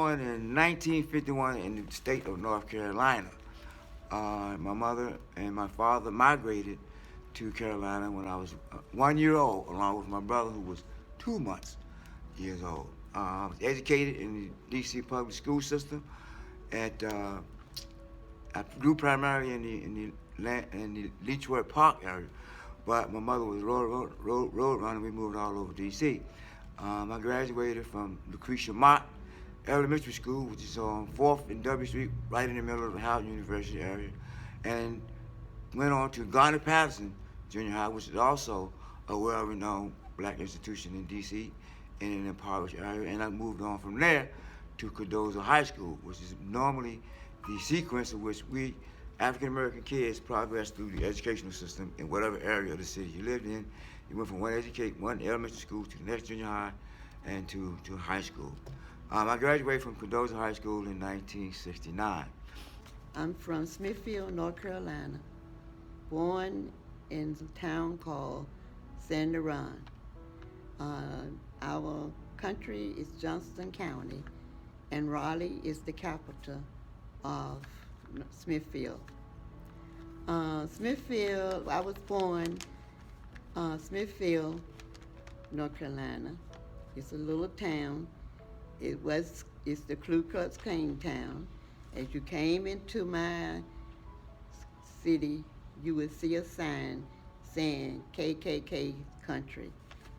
born in 1951 in the state of North Carolina. My mother and my father migrated to Carolina when I was 1 year old, along with my brother who was 2 months old. I was educated in the D.C. public school system. I grew primarily in the Leechworth Park area, but my mother was a road runner. We moved all over D.C. I graduated from Lucretia Mott Elementary School, which is on 4th and W Street, right in the middle of the Howard University area, and went on to Garner-Patterson Junior High, which is also a well-renowned black institution in D.C. in an impoverished area, and I moved on from there to Cardozo High School, which is normally the sequence in which we African-American kids progress through the educational system in whatever area of the city you lived in. You went from one elementary school to the next junior high and to high school. I graduated from Cardozo High School in 1969. I'm from Smithfield, North Carolina, born in a town called San Duran. Our country is Johnston County, and Raleigh is the capital of Smithfield. I was born Smithfield, North Carolina. It's a little town. It's the Ku Klux Klan town. As you came into my city, you would see a sign saying KKK country.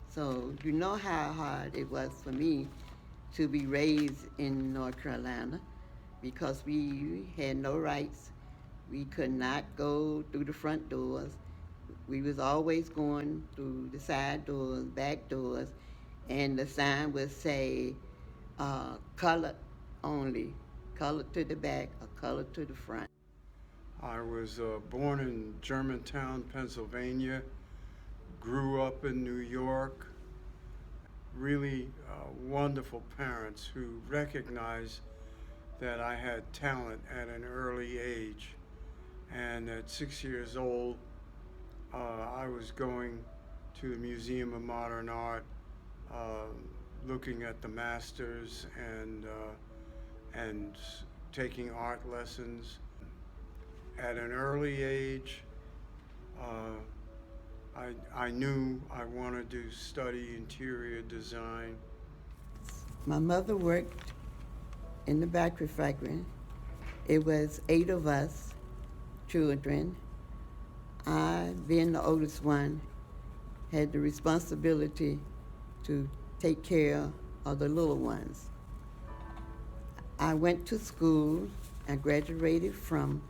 So you know how hard it was for me to be raised in North Carolina, because we had no rights. We could not go through the front doors. We was always going through the side doors, back doors, and the sign would say, colored only, colored to the back or colored to the front. I was born in Germantown, Pennsylvania, grew up in New York. Really wonderful parents who recognized that I had talent at an early age. And at 6 years old, I was going to the Museum of Modern Art, looking at the masters and taking art lessons. At an early age, I knew I wanted to study interior design. My mother worked in the bakery factory. It was 8 of us children. I, being the oldest one, had the responsibility to take care of the little ones. I went to school. I graduated from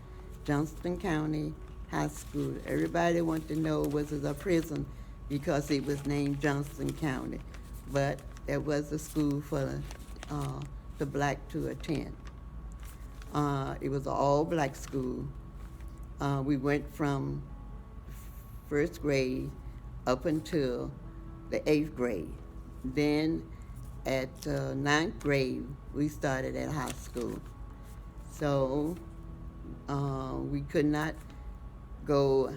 Johnston County High School. Everybody wanted to know was it a prison because it was named Johnston County, but there was a school for the black to attend. It was an all-black school. We went from first grade up until the 8th grade. Then at 9th grade, we started at high school. So we could not go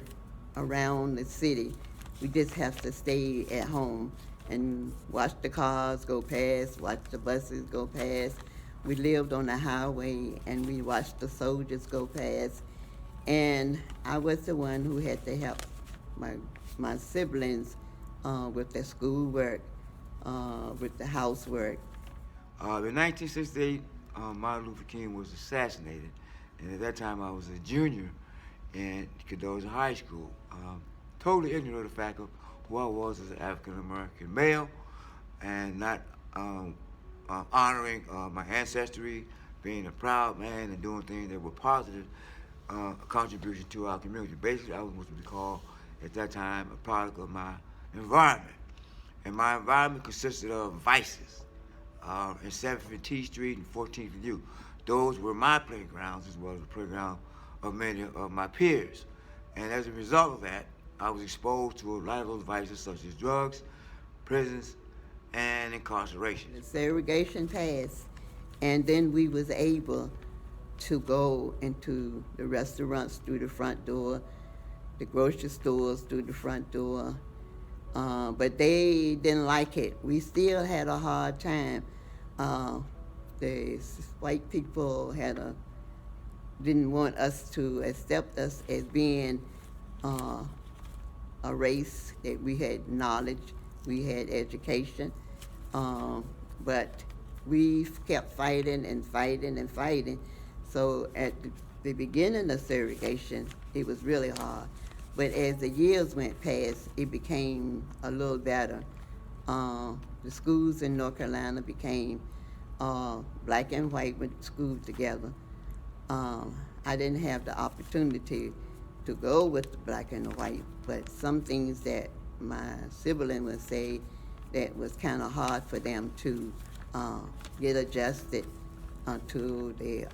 around the city. We just have to stay at home and watch the cars go past, watch the buses go past. We lived on the highway and we watched the soldiers go past. And I was the one who had to help my siblings with their schoolwork, with the housework. In 1968, Martin Luther King was assassinated, and at that time I was a junior in Cardozo High School, totally ignorant of the fact of who I was as an African-American male, and not honoring my ancestry, being a proud man and doing things that were positive contribution to our community. Basically, I was what we call at that time a product of my environment. And my environment consisted of vices in 7th and T Street and 14th and U. Those were my playgrounds as well as the playground of many of my peers. And as a result of that, I was exposed to a lot of those vices such as drugs, prisons, and incarceration. The segregation passed, and then we was able to go into the restaurants through the front door, the grocery stores through the front door, but they didn't like it. We still had a hard time the white people didn't want us to accept us as being a race, that we had knowledge, we had education, but we kept fighting and fighting and fighting. So at the beginning of segregation, it was really hard. But as the years went past, it became a little better. The schools in North Carolina became black and white went to school together. I didn't have the opportunity to go with the black and the white, but some things that my sibling would say that was kind of hard for them to get adjusted to the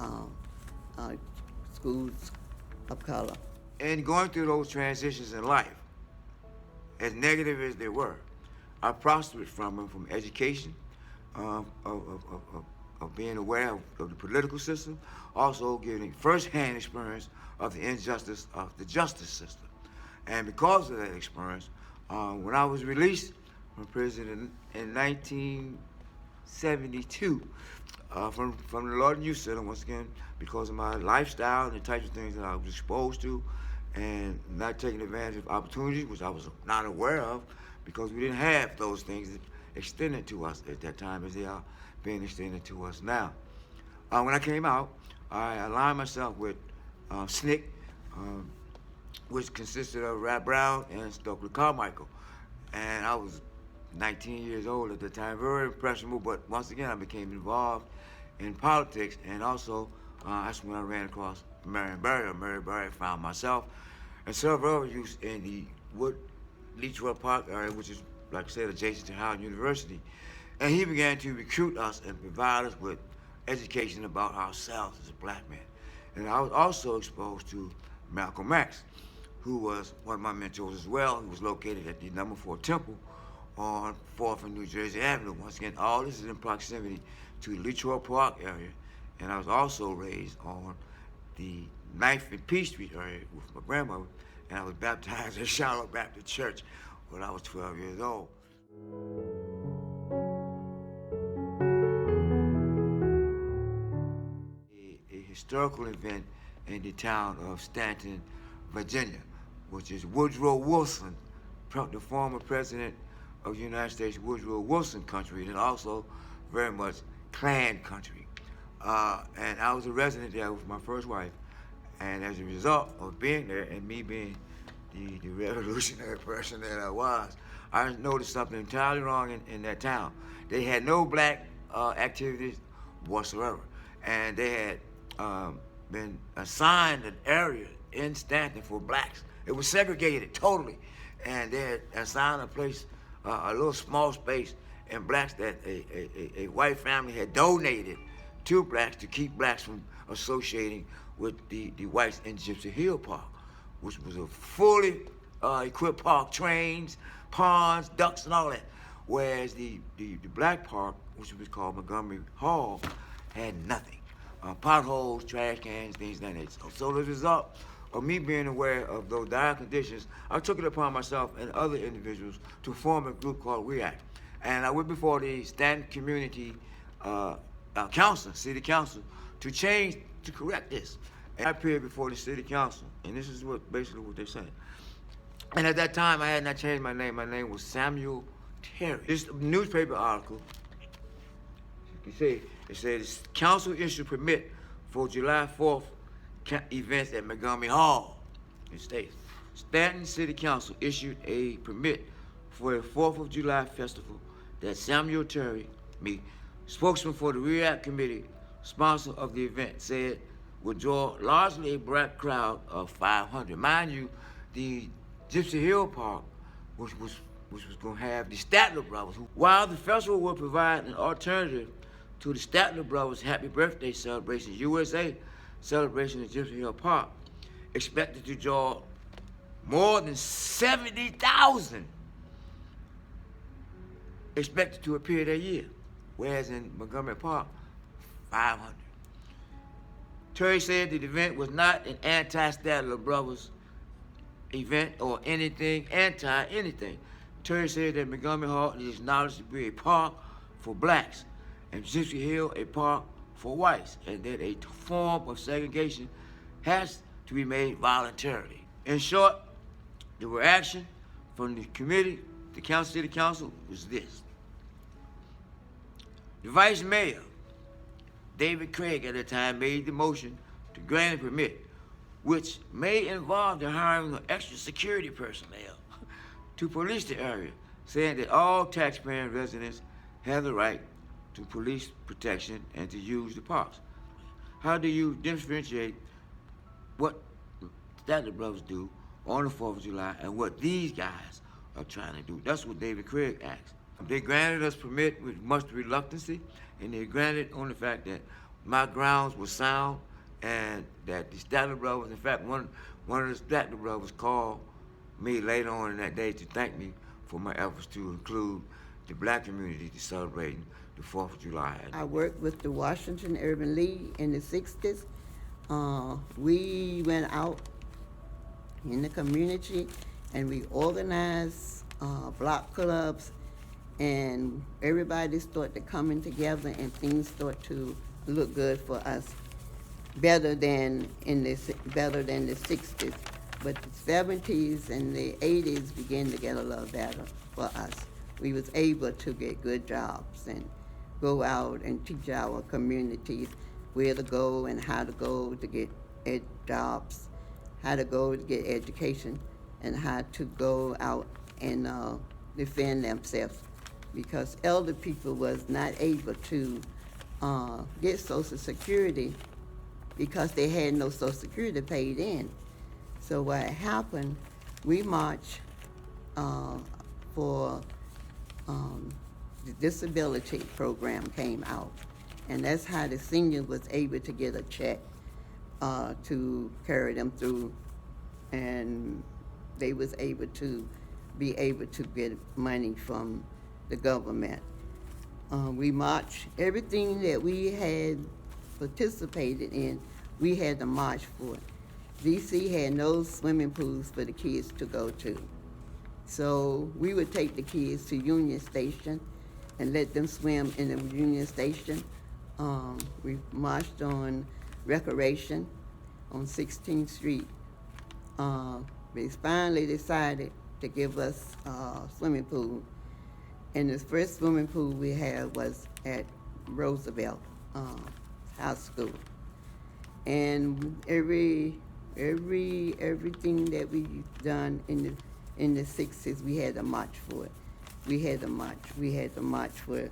schools of color. And going through those transitions in life, as negative as they were, I prospered from them, from education, of being aware of the political system, also getting first-hand experience of the injustice of the justice system. And because of that experience, when I was released from prison in 1972, from the Lord and Youth Center, once again, because of my lifestyle and the types of things that I was exposed to, and not taking advantage of opportunities, which I was not aware of, because we didn't have those things extended to us at that time as they are being extended to us now. When I came out, I aligned myself with SNCC, which consisted of Rap Brown and Stokely Carmichael. And I was 19 years old at the time, very impressionable, but once again I became involved in politics, and also that's when I ran across Marion Barry. Mary Barry found myself and several other youths in the Leechwood Park area, which is, like I said, adjacent to Howard University. And he began to recruit us and provide us with education about ourselves as a black man. And I was also exposed to Malcolm X, who was one of my mentors as well. He was located at the number 4 Temple on 4th and New Jersey Avenue. Once again, all this is in proximity to the Leechwood Park area. And I was also raised on the 9th and Peachtree area with my grandmother, and I was baptized at Charlotte Baptist Church when I was 12 years old. A historical event in the town of Stanton, Virginia, which is Woodrow Wilson, the former president of the United States, Woodrow Wilson country, and also very much Klan country. And I was a resident there with my first wife. And as a result of being there and me being the revolutionary person that I was, I noticed something entirely wrong in that town. They had no black activities whatsoever. And they had been assigned an area in Stanton for blacks. It was segregated totally. And they had assigned a place, a little small space in blacks that a white family had donated to blacks to keep blacks from associating with the whites in Gypsy Hill Park, which was a fully equipped park, trains, ponds, ducks, and all that. Whereas the black park, which was called Montgomery Hall, had nothing. Potholes, trash cans, things like that. So as a result of me being aware of those dire conditions, I took it upon myself and other individuals to form a group called REACT. And I went before the Stanton Community Council, City Council, to correct this. And I appeared before the City Council, and this is basically what they said. And at that time, I had not changed my name. My name was Samuel Terry. This newspaper article, you see, it says, council issued permit for July 4th events at Montgomery Hall. It states, Stanton City Council issued a permit for a 4th of July festival that Samuel Terry, me, spokesman for the REACT Committee, sponsor of the event, said would draw largely a black crowd of 500. Mind you, the Gypsy Hill Park, which was going to have the Statler Brothers, while the festival would provide an alternative to the Statler Brothers' Happy Birthday celebration, USA celebration at Gypsy Hill Park, expected to draw more than 70,000 expected to appear that year, whereas in Montgomery Park, 500. Terry said the event was not an anti-Statler Brothers event or anything anti-anything. Terry said that Montgomery Hall is acknowledged to be a park for blacks, and Gypsy Hill a park for whites, and that a form of segregation has to be made voluntarily. In short, the reaction from the committee, the city council, was this. The vice mayor, David Craig at the time, made the motion to grant a permit, which may involve the hiring of extra security personnel to police the area, saying that all taxpaying residents have the right to police protection and to use the parks. How do you differentiate what Statler Brothers do on the 4th of July and what these guys are trying to do? That's what David Craig asked. They granted us permit with much reluctancy, and they granted on the fact that my grounds were sound and that the Statler Brothers, in fact, one of the Statler Brothers called me later on in that day to thank me for my efforts to include the black community to celebrating the 4th of July. I worked with the Washington Urban League in the 60s. We went out in the community and we organized block clubs, and everybody started coming together and things started to look good for us, better than the 60s. But the 70s and the 80s began to get a little better for us. We was able to get good jobs and go out and teach our communities where to go and how to go to get jobs, how to go to get education, and how to go out and defend themselves. Because elder people was not able to get Social Security because they had no Social Security paid in. So what happened, we marched for the disability program came out, and that's how the senior was able to get a check to carry them through, and they was able to get money from the government. We marched, everything that we had participated in, we had to march for it. DC had no swimming pools for the kids to go to. So we would take the kids to Union Station and let them swim in the Union Station. We marched on Recreation on 16th Street. They finally decided to give us a swimming pool. And the first swimming pool we had was at Roosevelt High School. And everything that we done in the 60s, we had to march for it. We had to march for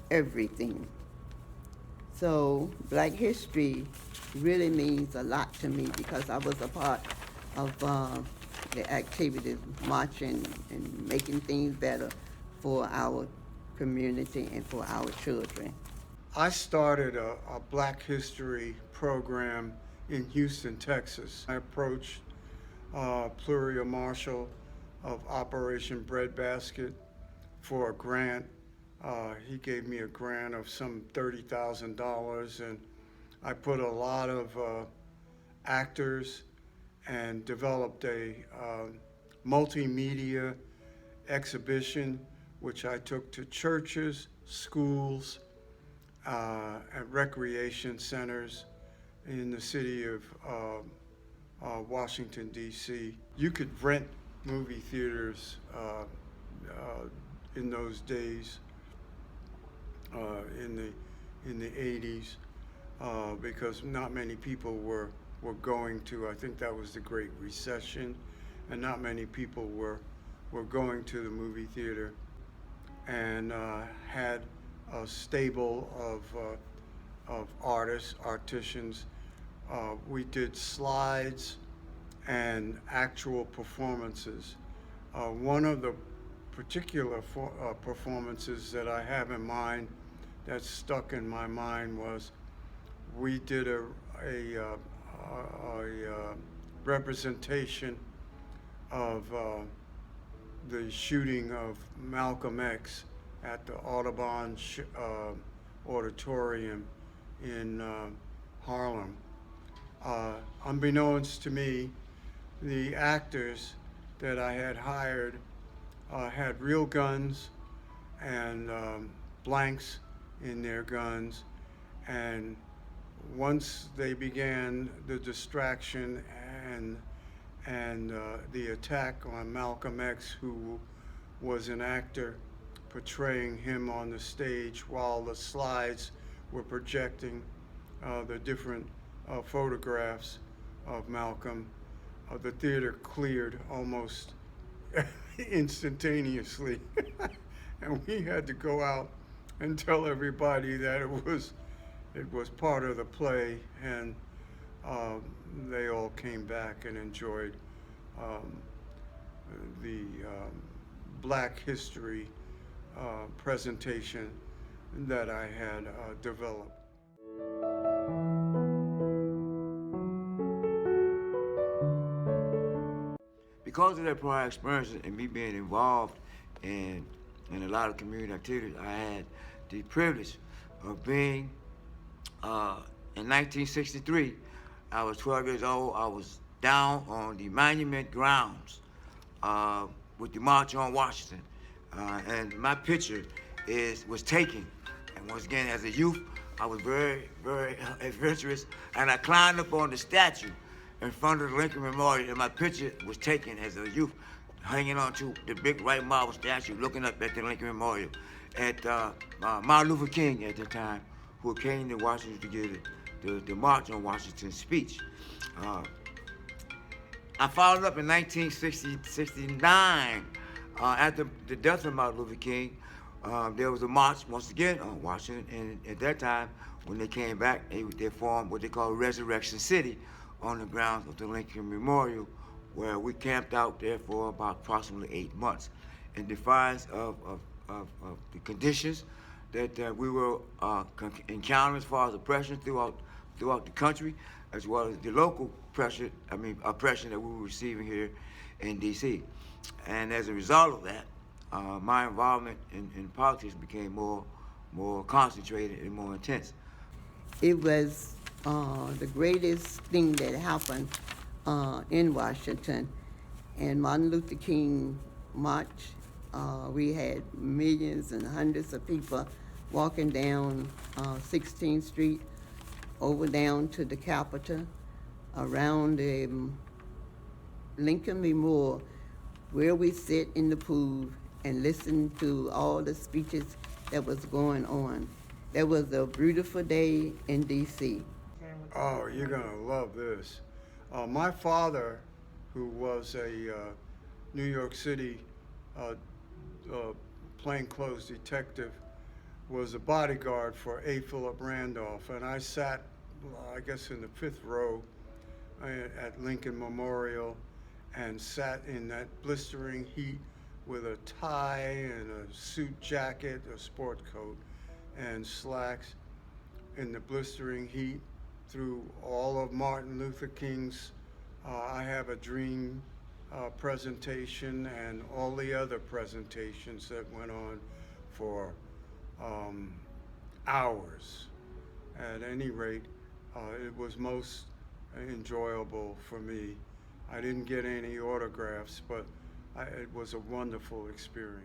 everything. So Black history really means a lot to me because I was a part of the activities, marching and making things better for our community and for our children. I started a Black history program in Houston, Texas. I approached Pluria Marshall of Operation Breadbasket for a grant. He gave me a grant of some $30,000, and I put a lot of actors and developed a multimedia exhibition which I took to churches, schools, and recreation centers in the city of Washington, D.C. You could rent movie theaters in those days, in the 80s, because not many people were going to. I think that was the Great Recession, and not many people were going to the movie theater, and had a stable of artists, artisans. We did slides and actual performances. One of the particular performances that I have in mind that stuck in my mind was we did a representation of the shooting of Malcolm X at the Audubon Auditorium in Harlem. Unbeknownst to me, the actors that I had hired had real guns and blanks in their guns, And once they began the distraction and the attack on Malcolm X, who was an actor portraying him on the stage while the slides were projecting the different photographs of Malcolm, the theater cleared almost instantaneously. And we had to go out and tell everybody that it was part of the play, and they all came back and enjoyed the Black History presentation that I had developed. Because of that prior experience and me being involved in a lot of community activities, I had the privilege of being, in 1963, I was 12 years old. I was down on the monument grounds with the March on Washington. And my picture was taken. And once again, as a youth, I was very, very adventurous. And I climbed up on the statue in front of the Lincoln Memorial, and my picture was taken as a youth, hanging on to the big white marble statue, looking up at the Lincoln Memorial at Martin Luther King at the time, who came to Washington to give the March on Washington speech. I followed up in 1969, after the death of Martin Luther King. There was a march once again on Washington, and at that time, when they came back, they formed what they call Resurrection City on the grounds of the Lincoln Memorial, where we camped out there for about approximately 8 months in defiance of the conditions that we were encountering as far as oppression throughout the country, as well as the local oppression that we were receiving here in D.C. And as a result of that, my involvement in politics became more concentrated and more intense. It was the greatest thing that happened in Washington. And Martin Luther King March, we had millions and hundreds of people walking down 16th Street, over down to the Capitol, around the Lincoln Memorial, where we sit in the pool and listen to all the speeches that was going on. That was a beautiful day in D.C. Oh, you're gonna love this. My father, who was a New York City plainclothes detective, was a bodyguard for A. Philip Randolph, and I sat, I guess, in the 5th row at Lincoln Memorial, and sat in that blistering heat with a tie and a suit jacket, a sport coat, and slacks in the blistering heat through all of Martin Luther King's I Have a Dream presentation and all the other presentations that went on for hours. At any rate, it was most enjoyable for me. I didn't get any autographs, but it was a wonderful experience.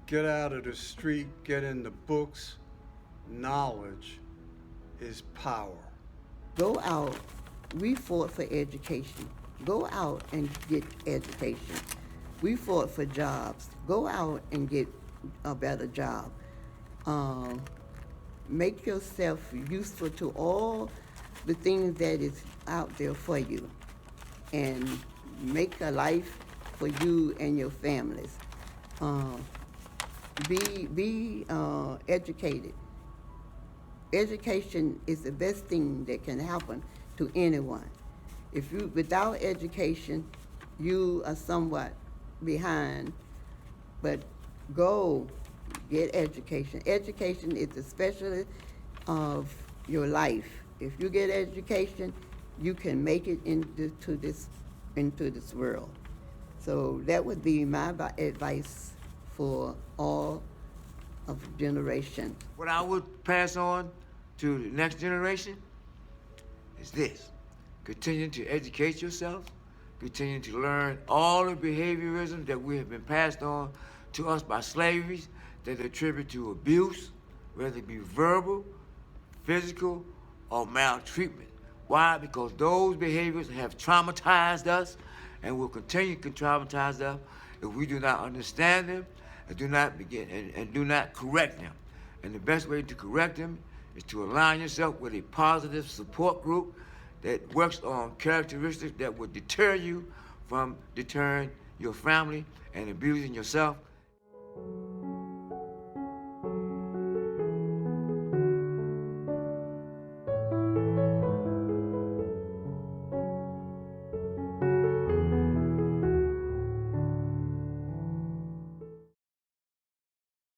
Get out of the street, get in the books. Knowledge is power. Go out. We fought for education. Go out and get education. We fought for jobs. Go out and get a better job. Make yourself useful to all the things that is out there for you, and make a life for you and your families. Be educated. Education is the best thing that can happen to anyone. Without education, you are somewhat behind, but go get education. Education is the specialty of your life. If you get education, you can make it into this world. So that would be my advice for all of the generation. What I would pass on to the next generation is this: continue to educate yourself, continue to learn all the behaviorism that we have been passed on to us by slavery that attribute to abuse, whether it be verbal, physical, or maltreatment. Why? Because those behaviors have traumatized us and will continue to traumatize us if we do not understand them and do not do not correct them. And the best way to correct them is to align yourself with a positive support group that works on characteristics that would deter you from deterring your family and abusing yourself